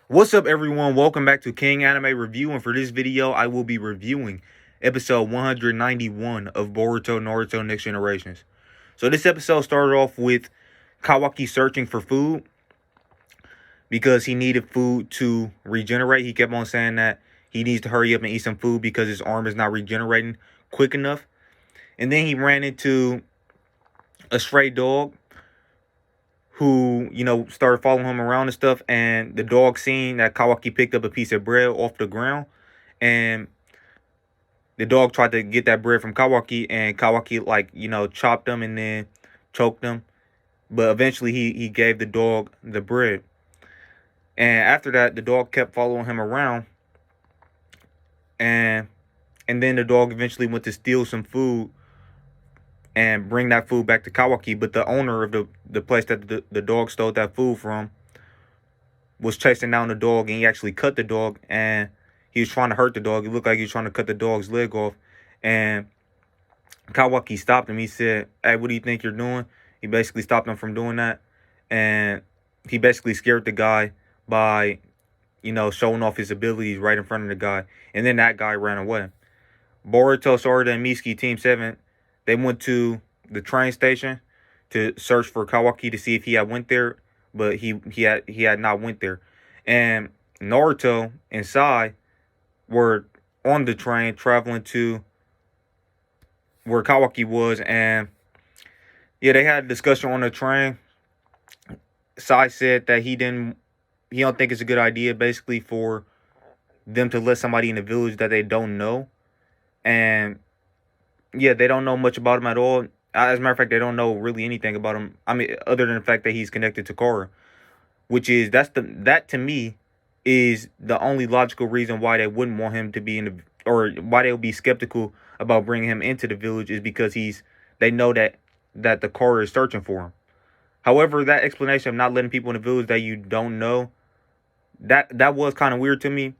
What's up, everyone? Welcome back to King Anime Review, and for this video I will be reviewing episode 191 of Boruto Naruto Next Generations. So this episode started off with Kawaki searching for food because he needed food to regenerate. He kept on saying that he needs to hurry up and eat some food because his arm is not regenerating quick enough. And then he ran into a stray dog who, started following him around and stuff. And the dog seen that Kawaki picked up a piece of bread off the ground. And the dog tried to get that bread from Kawaki. And Kawaki, chopped him and then choked him. But eventually he gave the dog the bread. And after that, the dog kept following him around. And then the dog eventually went to steal some food and bring that food back to Kawaki. But the owner of the place that the dog stole that food from was chasing down the dog, and he actually cut the dog, and he was trying to hurt the dog. It looked like he was trying to cut the dog's leg off, and Kawaki stopped him. He said, "Hey, what do you think you're doing?" He basically stopped him from doing that, and he basically scared the guy by, showing off his abilities right in front of the guy, and then that guy ran away. Boruto, Sarada, and Mitsuki, Team 7, they went to the train station to search for Kawaki to see if he had went there, but he had not went there. And Naruto and Sai were on the train traveling to where Kawaki was, and they had a discussion on the train. Sai said that he don't think it's a good idea basically for them to let somebody in the village that they don't know. And they don't know much about him at all. As a matter of fact, they don't know really anything about him. I mean, other than the fact that he's connected to Korra, that to me is the only logical reason why they wouldn't want him to be or why they would be skeptical about bringing him into the village, is because they know that the Korra is searching for him. However, that explanation of not letting people in the village that you don't know, that was kind of weird to me,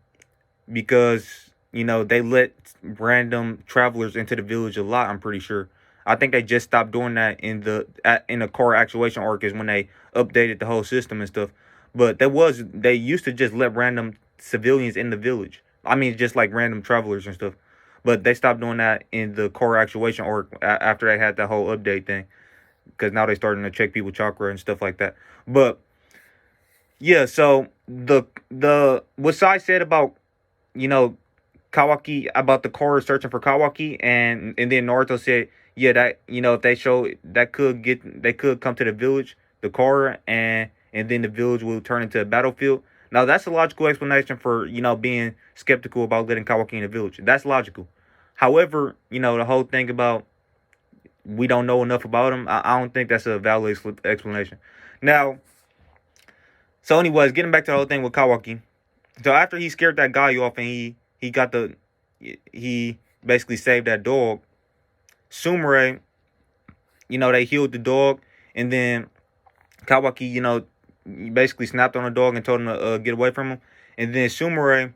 because they let random travelers into the village a lot, I'm pretty sure. I think they just stopped doing that in the Korra actuation arc, is when they updated the whole system and stuff. But they used to just let random civilians in the village. I mean, just like random travelers and stuff. But they stopped doing that in the Korra actuation arc after they had that whole update thing, because now they're starting to check people's chakra and stuff like that. But yeah, so what Sai said about, Kawaki, about the Korra searching for Kawaki, and then Naruto said, that if they show they could come to the village, the Korra, and then the village will turn into a battlefield. Now that's a logical explanation for being skeptical about letting Kawaki in the village. That's logical. However, the whole thing about we don't know enough about him, I don't think that's a valid explanation. Now, so anyways, getting back to the whole thing with Kawaki. So after he scared that guy off and he basically saved that dog, Sumire, they healed the dog, and then Kawaki, basically snapped on the dog and told him to get away from him. And then Sumire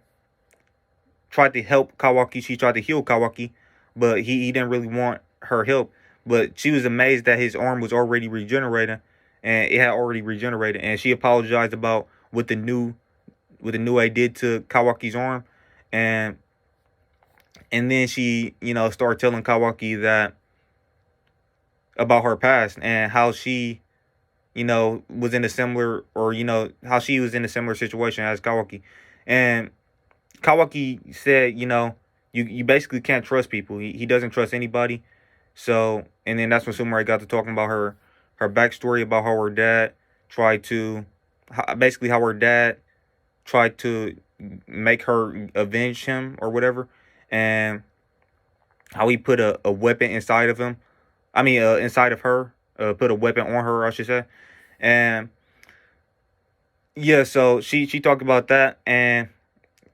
tried to help Kawaki. She tried to heal Kawaki, but he didn't really want her help. But she was amazed that his arm was already regenerating, and it had already regenerated. And she apologized about what the new I did to Kawaki's arm, and then she started telling Kawaki that about her past, and how she was in a similar, or how she was in a similar situation as Kawaki. And Kawaki said, you basically can't trust people. He doesn't trust anybody. So, and then that's when Sumire got to talking about her backstory, about how her dad tried to make her avenge him or whatever, and how he put a weapon inside of him. I mean, inside of her, put a weapon on her, I should say. And so she talked about that, and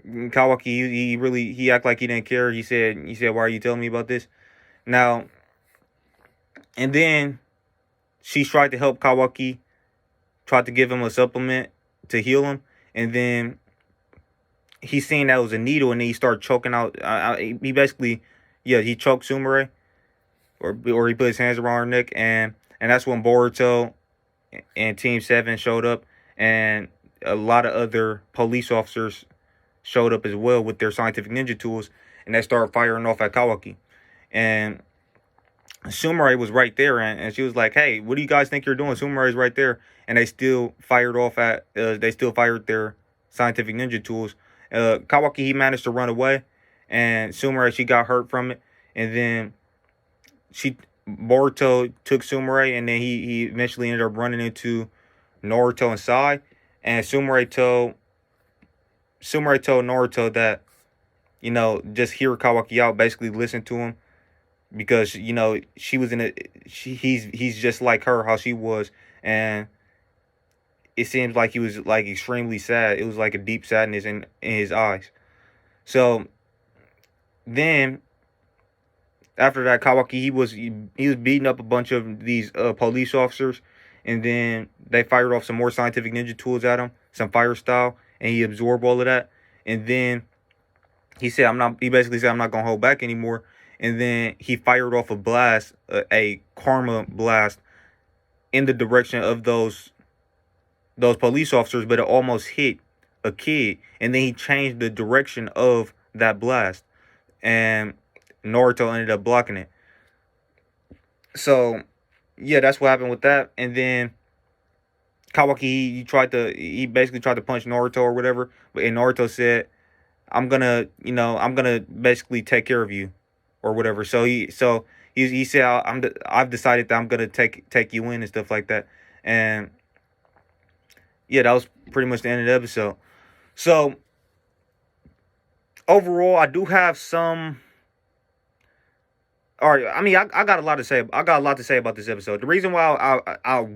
Kawaki, he acted like he didn't care. He said, "Why are you telling me about this?" Now, and then she tried to help Kawaki, tried to give him a supplement to heal him, and then he seen that it was a needle, and then he started choking out. He basically, he choked Sumire, or he put his hands around her neck, and and that's when Boruto and Team 7 showed up, and a lot of other police officers showed up as well with their scientific ninja tools, and they started firing off at Kawaki. And Sumire was right there, and she was like, "Hey, what do you guys think you're doing? Sumire's right there." And they still fired off at, they still fired their scientific ninja tools. Kawaki, he managed to run away, and Sumire, she got hurt from it, and then Boruto took Sumire, and then he eventually ended up running into Naruto and Sai, and Sumire told Naruto that, just hear Kawaki out, basically listen to him, because she was he's just like her, how she was, and it seems like he was like extremely sad. It was like a deep sadness in his eyes. So then after that, Kawaki, he was beating up a bunch of these police officers, and then they fired off some more scientific ninja tools at him, some fire style, and he absorbed all of that. And then he basically said, "I'm not gonna hold back anymore." And then he fired off a blast, a karma blast, in the direction of those police officers, but it almost hit a kid. And then he changed the direction of that blast, and Naruto ended up blocking it. So yeah, that's what happened with that. And then Kawaki, he basically tried to punch Naruto or whatever, but Naruto said, I'm gonna basically take care of you or whatever. So he said, I've decided that I'm gonna take you in and stuff like that. And yeah, that was pretty much the end of the episode. So overall, I do have some. All right, I mean, I got a lot to say. I got a lot to say about this episode. The reason why I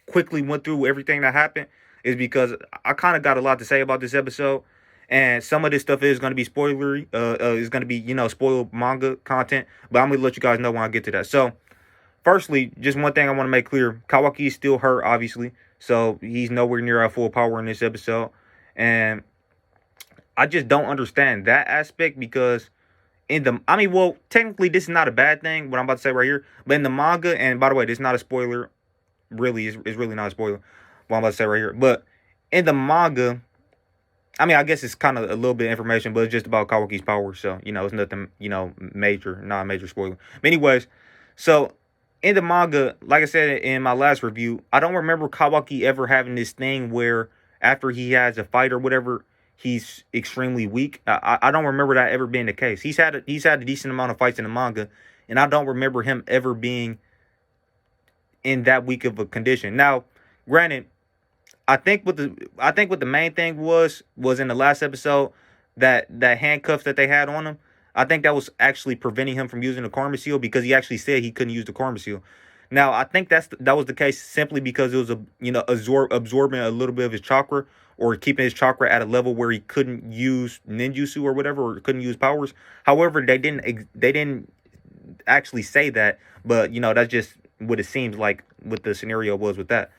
quickly went through everything that happened is because I kind of got a lot to say about this episode, and some of this stuff is going to be spoilery. Is going to be spoiled manga content, but I'm gonna let you guys know when I get to that. So, firstly, just one thing I want to make clear: Kawaki is still hurt, obviously, so he's nowhere near at full power in this episode, and I just don't understand that aspect because technically this is not a bad thing, what I'm about to say right here, but in the manga, and by the way, this is not a spoiler, really, it's really not a spoiler, what I'm about to say right here, but in the manga, I mean, I guess it's kind of a little bit of information, but it's just about Kawaki's power, so, it's nothing, major, not a major spoiler. But anyways, so, in the manga, like I said in my last review, I don't remember Kawaki ever having this thing where after he has a fight or whatever, he's extremely weak. I don't remember that ever being the case. He's had a decent amount of fights in the manga, and I don't remember him ever being in that weak of a condition. Now, granted, I think what the main thing was in the last episode, that handcuffs that they had on him. I think that was actually preventing him from using the karma seal, because he actually said he couldn't use the karma seal. Now, I think that was the case simply because it was absorbing a little bit of his chakra, or keeping his chakra at a level where he couldn't use ninjutsu or whatever, or couldn't use powers. However, they didn't actually say that, but that's just what it seems like what the scenario was with that.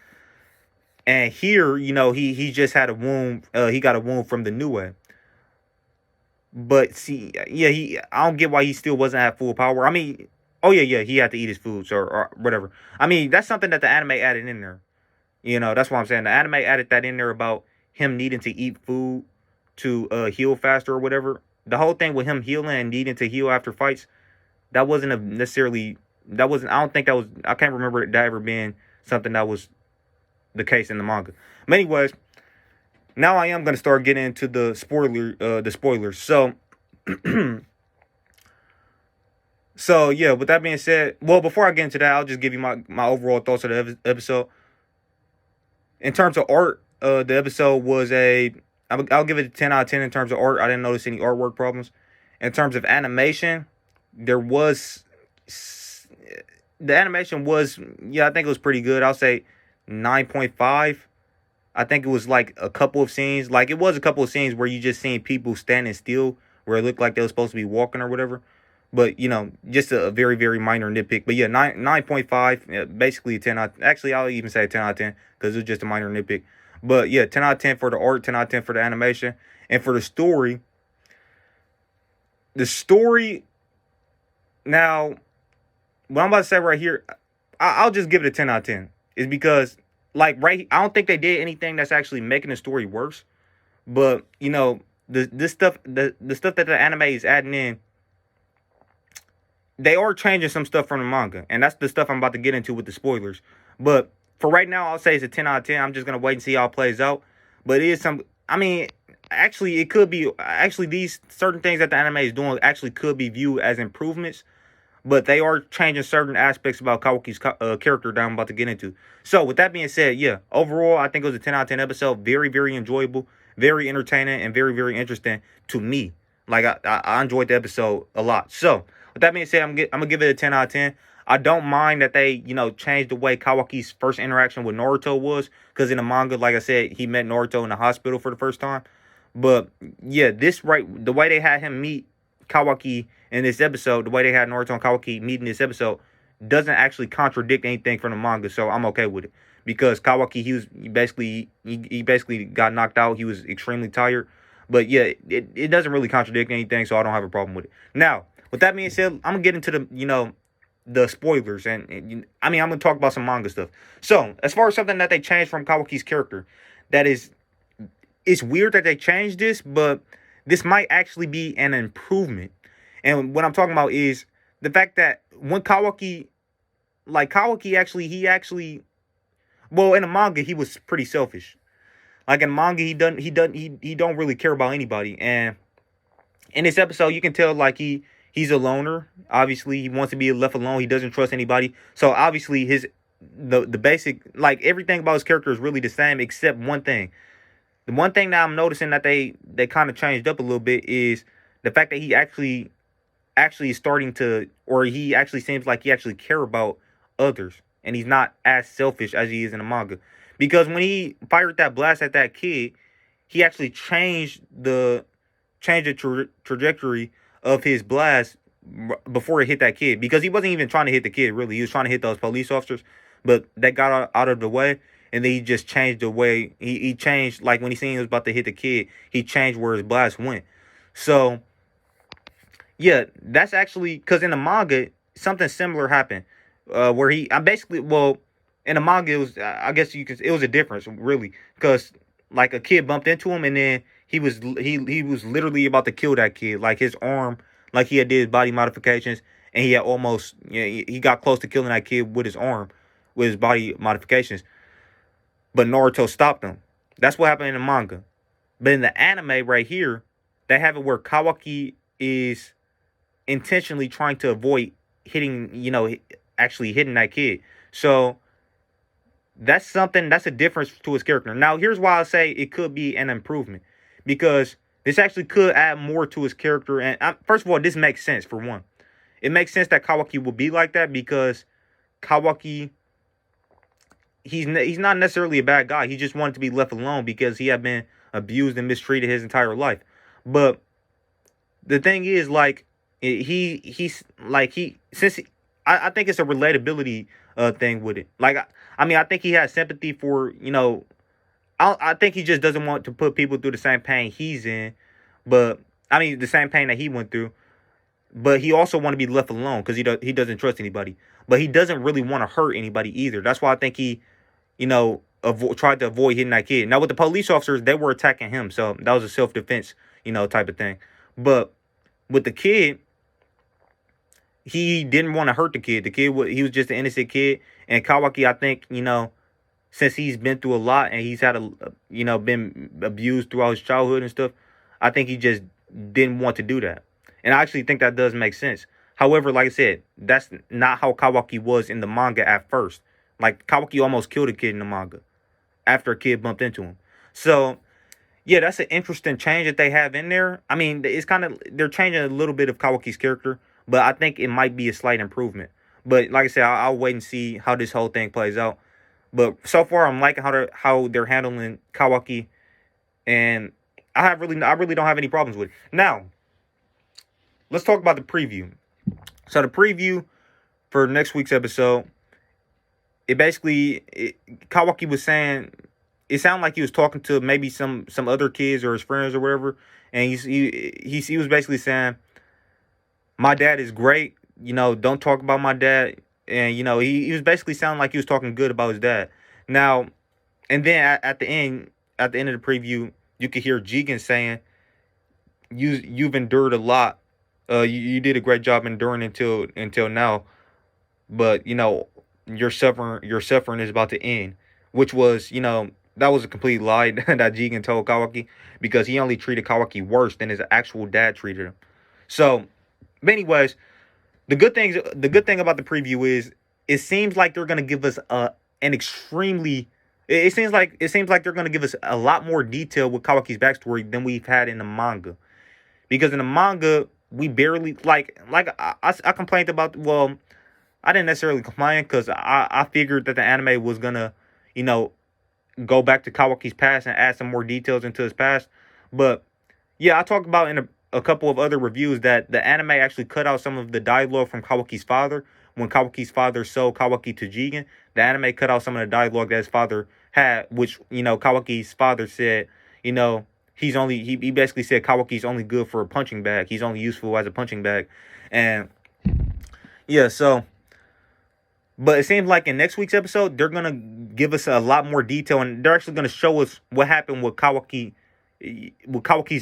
And here, he just had a wound. He got a wound from the Nue. But see, yeah, I don't get why he still wasn't at full power. I mean, oh yeah, he had to eat his foods or whatever. I mean, that's something that the anime added in there. That's what I'm saying. The anime added that in there about him needing to eat food to heal faster or whatever. The whole thing with him healing and needing to heal after fights, that wasn't necessarily. That wasn't. I don't think that was. I can't remember that ever being something that was the case in the manga. But anyways, now I am going to start getting into the spoilers. So, so yeah. With that being said, well, before I get into that, I'll just give you my overall thoughts of the episode. In terms of art, the episode was I'll give it a 10 out of 10 in terms of art. I didn't notice any artwork problems. In terms of animation, the animation was, I think it was pretty good. I'll say 9.5. I think it was like a couple of scenes. Like, it was a couple of scenes where you just seen people standing still, where it looked like they were supposed to be walking or whatever. But, just a very, very minor nitpick. But yeah, 9.5, basically 10 out. Actually, I'll even say 10 out of 10, because it was just a minor nitpick. But yeah, 10 out of 10 for the art, 10 out of 10 for the animation. And for the story, now, what I'm about to say right here, I'll just give it a 10 out of 10. Is because like I don't think they did anything that's actually making the story worse. But the stuff that the anime is adding in, they are changing some stuff from the manga, and that's the stuff I'm about to get into with the spoilers. But for right now, I'll say it's a 10 out of 10. I'm just gonna wait and see how it plays out. But it is some. I mean, actually, it could be actually these certain things that the anime is doing actually could be viewed as improvements, but they are changing certain aspects about Kawaki's character that I'm about to get into. So, with that being said, yeah, overall, I think it was a 10 out of 10 episode. Very, very enjoyable, very entertaining, and very, very interesting to me. Like, I enjoyed the episode a lot. So, with that being said, I'm gonna give it a 10 out of 10. I don't mind that they, changed the way Kawaki's first interaction with Naruto was, because in the manga, like I said, he met Naruto in the hospital for the first time. But yeah, the way they had him meet Kawaki in this episode, the way they had Naruto and Kawaki meeting this episode, doesn't actually contradict anything from the manga, so I'm okay with it. Because Kawaki, he basically got knocked out. He was extremely tired. But yeah, it doesn't really contradict anything, so I don't have a problem with it. Now, with that being said, I'm gonna get into the spoilers, and I'm gonna talk about some manga stuff. So, as far as something that they changed from Kawaki's character, that is, it's weird that they changed this, but this might actually be an improvement. And what I'm talking about is the fact that when Kawaki well, in the manga he was pretty selfish. Like in manga he don't really care about anybody. And in this episode you can tell like he's a loner. Obviously he wants to be left alone. He doesn't trust anybody. So obviously the basic, like, everything about his character is really the same except one thing. The one thing that I'm noticing that they kind of changed up a little bit is the fact that he actually is starting to, or he actually seems like he actually care about others, and he's not as selfish as he is in the manga. Because when he fired that blast at that kid, he actually changed the trajectory of his blast before it hit that kid. Because he wasn't even trying to hit the kid, really. He was trying to hit those police officers, but that got out of the way. And then he just changed the way he changed. Like when he seen he was about to hit the kid, he changed where his blast went. So yeah, that's actually because in the manga something similar happened, where I'm basically, well, in the manga it was, I guess it was a difference really, because like a kid bumped into him, and then he was literally about to kill that kid. Like his arm, like he had did body modifications, and he had almost, he got close to killing that kid with his arm, with his body modifications. But Naruto stopped him. That's what happened in the manga. But in the anime right here, they have it where Kawaki is intentionally trying to avoid actually hitting that kid. So that's a difference to his character. Now, here's why I say it could be an improvement. Because this actually could add more to his character. And first of all, this makes sense for one. It makes sense that Kawaki will be like that because Kawaki, he's not necessarily a bad guy. He just wanted to be left alone because he had been abused and mistreated his entire life. But the thing is, like, I think it's a relatability thing with it. Like, I think he has sympathy for, I think he just doesn't want to put people through the same pain he's in, but the same pain that he went through. But he also want to be left alone because he doesn't trust anybody. But he doesn't really want to hurt anybody either. That's why I think he, tried to avoid hitting that kid. Now with the police officers, they were attacking him, so that was a self-defense, type of thing. But with the kid, he didn't want to hurt the kid. He was just an innocent kid. And Kawaki, I think, since he's been through a lot and he's had been abused throughout his childhood and stuff, I think he just didn't want to do that. And I actually think that does make sense. However, like I said, that's not how Kawaki was in the manga at first. Like, Kawaki almost killed a kid in the manga after a kid bumped into him. So, yeah, that's an interesting change that they have in there. It's kind of, they're changing a little bit of Kawaki's character, but I think it might be a slight improvement. But like I said, I'll wait and see how this whole thing plays out. But so far, I'm liking how they're handling Kawaki, and I really don't have any problems with it. Now, let's talk about the preview. So the preview for next week's episode, Kawaki was saying, it sounded like he was talking to maybe some other kids or his friends or whatever, and he was basically saying, my dad is great. Don't talk about my dad. And, you know, he was basically sounding like he was talking good about his dad. Now, and then at the end of the preview, you could hear Jigen saying, you've endured a lot. You did a great job enduring until now. But, you know, your suffering is about to end. Which was, you know, that was a complete lie that Jigen told Kawaki, because he only treated Kawaki worse than his actual dad treated him. So, but anyways, the good thing about the preview is it seems like they're gonna give us an extremely. It seems like they're gonna give us a lot more detail with Kawaki's backstory than we've had in the manga, because in the manga we barely I complained about. Well, I didn't necessarily complain because I figured that the anime was gonna, you know, go back to Kawaki's past and add some more details into his past. But yeah, I talked about in a couple of other reviews that the anime actually cut out some of the dialogue from Kawaki's father. When Kawaki's father sold Kawaki to Jigen, the anime cut out some of the dialogue that his father had, which, you know, Kawaki's father said, you know, he basically said Kawaki's only good for a punching bag. He's only useful as a punching bag. And yeah, so, but it seems like in next week's episode, they're going to give us a lot more detail, and they're actually going to show us what happened with Kawaki's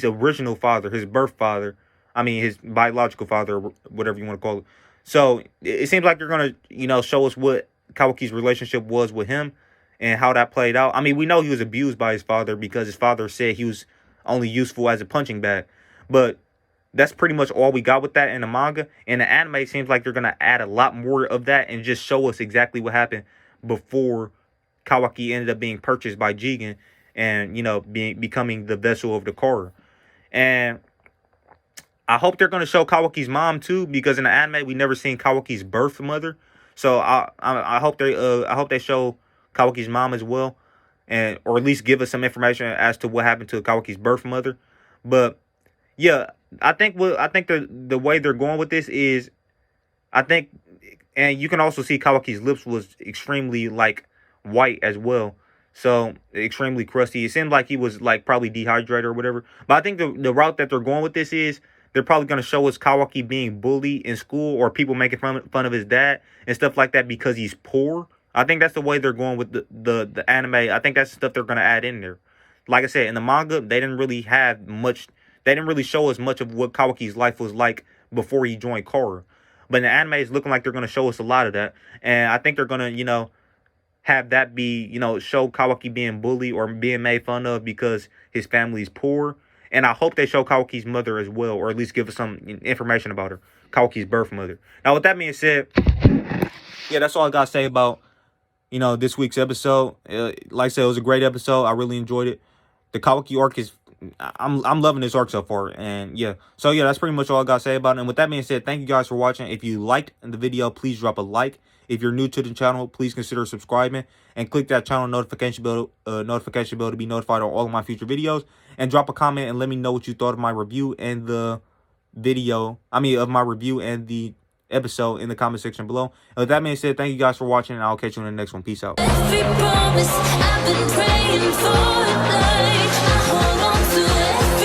original father, his birth father. I mean, his biological father, whatever you want to call it. So it seems like they're going to, you know, show us what Kawaki's relationship was with him and how that played out. I mean, we know he was abused by his father because his father said he was only useful as a punching bag. But that's pretty much all we got with that in the manga. And the anime seems like they're going to add a lot more of that and just show us exactly what happened before Kawaki ended up being purchased by Jigen and, you know, becoming the vessel of the Kara. And I hope they're going to show Kawaki's mom too, because in the anime we never seen Kawaki's birth mother. So I hope they show Kawaki's mom as well, and or at least give us some information as to what happened to Kawaki's birth mother. But yeah, I think the way they're going with this is, I think, and you can also see Kawaki's lips was extremely like white as well. So extremely crusty. It seemed like he was like probably dehydrated or whatever. But I think the route that they're going with this is they're probably going to show us Kawaki being bullied in school, or people making fun of his dad and stuff like that because he's poor. I think that's the way they're going with the anime. I think that's the stuff they're going to add in there. Like I said, in the manga, they didn't really have much. They didn't really show us much of what Kawaki's life was like before he joined Kara. But in the anime, it's looking like they're going to show us a lot of that. And I think they're going to, you know, have that be, you know, show Kawaki being bullied or being made fun of because his family's poor. And I hope they show Kawaki's mother as well, or at least give us some information about her, Kawaki's birth mother. Now, with that being said, yeah, that's all I got to say about, you know, this week's episode. Like I said, it was a great episode. I really enjoyed it. The Kawaki arc is, I'm loving this arc so far. And yeah, so yeah, that's pretty much all I got to say about it. And with that being said, thank you guys for watching. If you liked the video, please drop a like. If you're new to the channel, please consider subscribing and click that channel notification bell to be notified on all of my future videos. And drop a comment and let me know what you thought of my review and the video. Of my review and the episode in the comment section below. And with that being said, thank you guys for watching, and I'll catch you in the next one. Peace out. Every promise I've been praying for, I hold on to it.